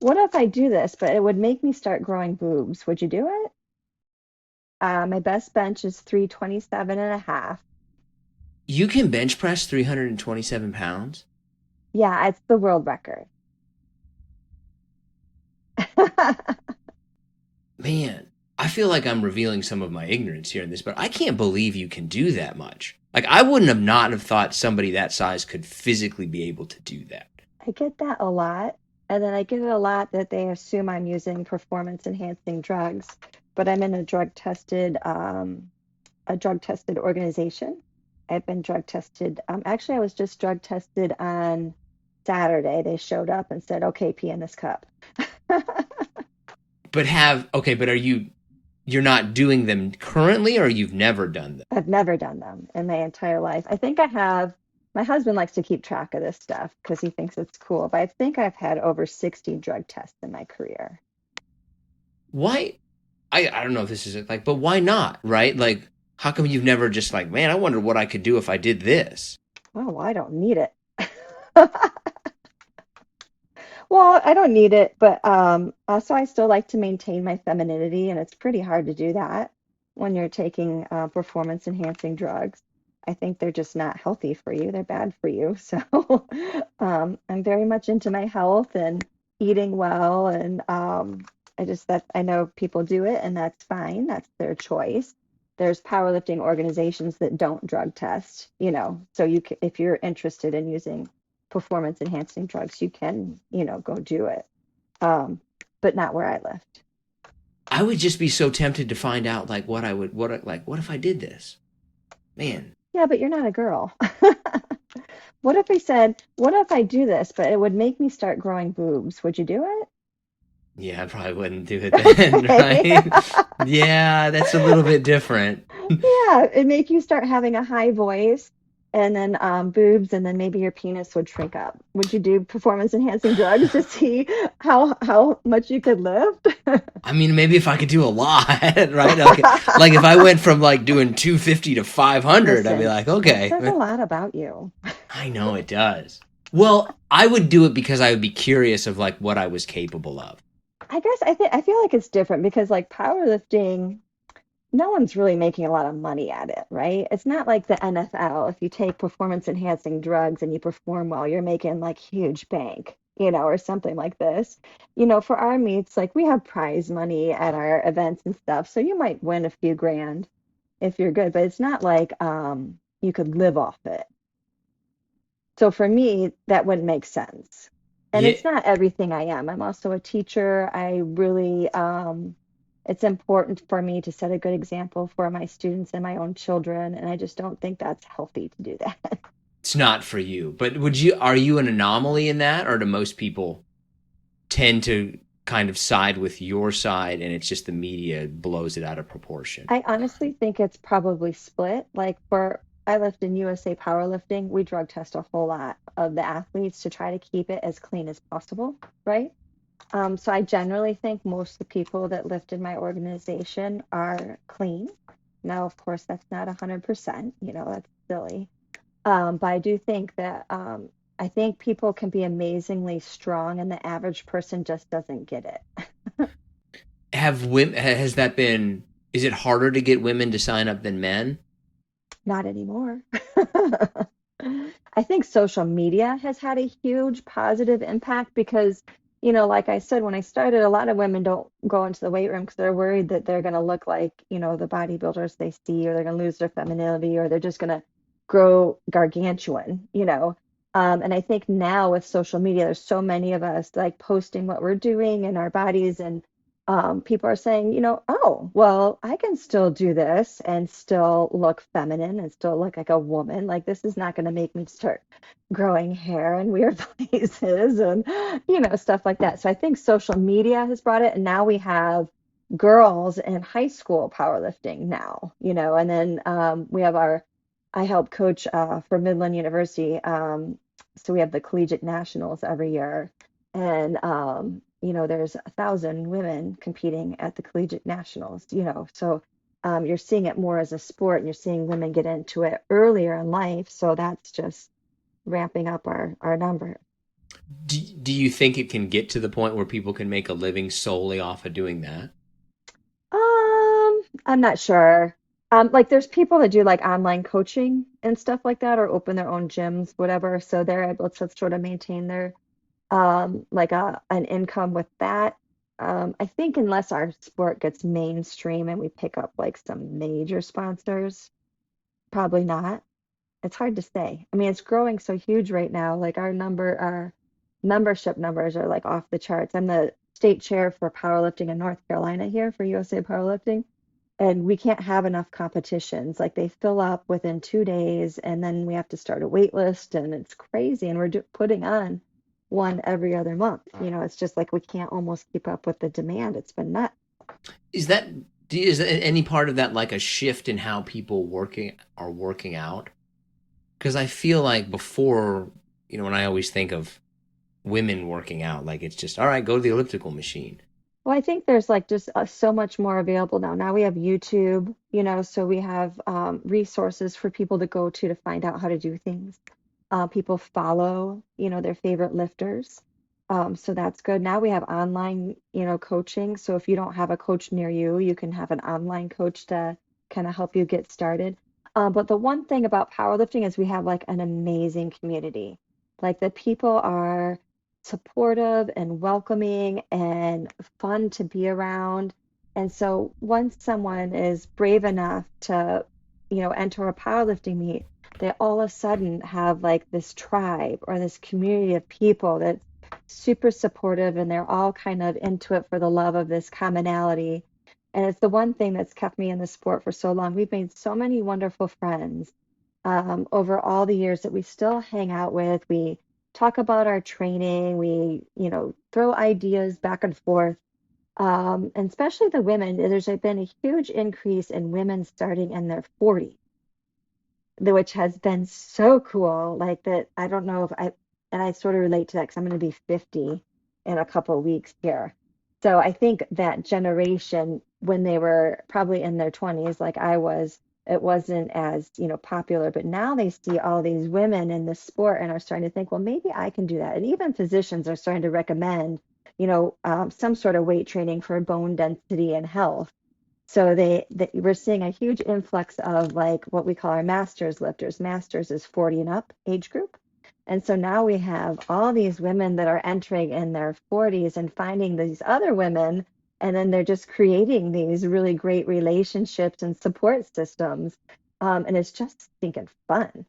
What if I do this, but it would make me start growing boobs? Would you do it? My best bench is 327 and a half. You can bench press 327 pounds? Yeah, it's the world record. Man, I feel like I'm revealing some of my ignorance here in this, but I can't believe you can do that much. Like, I wouldn't have not have thought somebody that size could physically be able to do that. I get that a lot. And then I get it a lot that they assume I'm using performance enhancing drugs, but I'm in a drug tested organization. I've been drug tested. Actually, I was just drug tested on Saturday. They showed up and said, "Okay, pee in this cup." But but you're not doing them currently or you've never done them? I've never done them in my entire life. I think I have. My husband likes to keep track of this stuff because he thinks it's cool, but I think I've had over 60 drug tests in my career. Why? I don't know if this is like, but why not, right? Like, how come you've never just like, man, I wonder what I could do if I did this? Oh, I don't need it. Well, I don't need it, but also I still like to maintain my femininity, and it's pretty hard to do that when you're taking performance enhancing drugs. I think they're just not healthy for you. They're bad for you. So I'm very much into my health and eating well, and I just that I know people do it, and that's fine. That's their choice. There's powerlifting organizations that don't drug test, so if you're interested in using performance enhancing drugs, you can, go do it. Um, but not where I lived. I would just be so tempted to find out like what if I did this? Man, Yeah, but you're not a girl. What if I said, what if I do this, but it would make me start growing boobs? Would you do yeah, I probably wouldn't do it then, it? right? Yeah, that's a little bit different. Yeah, it'd make you start having a high voice and then boobs, and then maybe your penis would shrink up. Would you do performance enhancing drugs to see how much you could lift? I mean, maybe if I could do a lot, right? Like if I went from like doing 250 to 500, I'd be Listen, like, that says a okay, lot about you. I know it does. Well, I would do it because I would be curious of like what I was capable of. I guess I feel like it's different because like powerlifting, no one's really making a lot of money at it, right? It's not like the NFL. If you take performance enhancing drugs and you perform well, you're making like huge bank, or something like this. For our meets, like we have prize money at our events and stuff, so you might win a few grand if you're good, but it's not like you could live off it. So for me, that wouldn't make sense. And Yeah, it's not everything I am. I'm also a teacher. I really, it's important for me to set a good example for my students and my own children. And I just don't think that's healthy to do that. it's not for you. But are you an anomaly in that, or do most people tend to kind of side with your side and it's just the media blows it out of proportion? I honestly think it's probably split. Like I lift in USA Powerlifting, we drug test a whole lot of the athletes to try to keep it as clean as possible, right? So I generally think most of the people that lift in my organization are clean. Now, of course, that's not 100%, that's silly. But I do think that I think people can be amazingly strong, and the average person just doesn't get it. Have women has that been is it harder to get women to sign up than men? Not anymore. I think social media has had a huge positive impact because, like I said, when I started, a lot of women don't go into the weight room because they're worried that they're going to look like, the bodybuilders they see, or they're going to lose their femininity, or they're just going to grow gargantuan. And I think now with social media, there's so many of us like posting what we're doing in our bodies, and people are saying, oh, well, I can still do this and still look feminine and still look like a woman. Like, this is not going to make me start growing hair in weird places and, stuff like that. So I think social media has brought it. And now we have girls in high school powerlifting now, and then I help coach for Midland University. So we have the collegiate nationals every year. And there's 1,000 women competing at the collegiate nationals, so you're seeing it more as a sport, and you're seeing women get into it earlier in life, so that's just ramping up our number. Do you think it can get to the point where people can make a living solely off of doing that? I'm not sure. Like there's people that do like online coaching and stuff like that, or open their own gyms, whatever. So they're able to sort of maintain their like an income with that. I think unless our sport gets mainstream and we pick up like some major sponsors, probably not. It's hard to say. I mean, it's growing so huge right now. Like our membership numbers are like off the charts. I'm the state chair for powerlifting in North Carolina here for USA Powerlifting, and we can't have enough competitions. Like they fill up within 2 days, and then we have to start a wait list, and it's crazy. And we're putting on one every other month. It's just like we can't almost keep up with the demand. It's been nuts. Is that is any part of that like a shift in how people working are working out? Because I feel like before, when I always think of women working out, like it's just all right, go to the elliptical machine. Well, I think there's like just so much more available now. Now we have YouTube, so we have resources for people to go to find out how to do things. People follow, their favorite lifters. So that's good. Now we have online, coaching. So if you don't have a coach near you, you can have an online coach to kind of help you get started. But the one thing about powerlifting is we have like an amazing community. Like the people are supportive and welcoming and fun to be around. And so once someone is brave enough to, enter a powerlifting meet, they all of a sudden have like this tribe or this community of people that's super supportive, and they're all kind of into it for the love of this commonality. And it's the one thing that's kept me in the sport for so long. We've made so many wonderful friends over all the years that we still hang out with. We talk about our training. We, throw ideas back and forth. And especially the women, there's been a huge increase in women starting in their 40s, which has been so cool. Like that, I don't know if I, and I sort of relate to that because I'm going to be 50 in a couple of weeks here. So I think that generation, when they were probably in their 20s, like I was, it wasn't as, popular. But now they see all these women in this sport and are starting to think, well, maybe I can do that. And even physicians are starting to recommend, some sort of weight training for bone density and health. So we're seeing a huge influx of like what we call our masters lifters. Masters is 40 and up age group. And so now we have all these women that are entering in their 40s and finding these other women, and then they're just creating these really great relationships and support systems. And it's just stinking fun.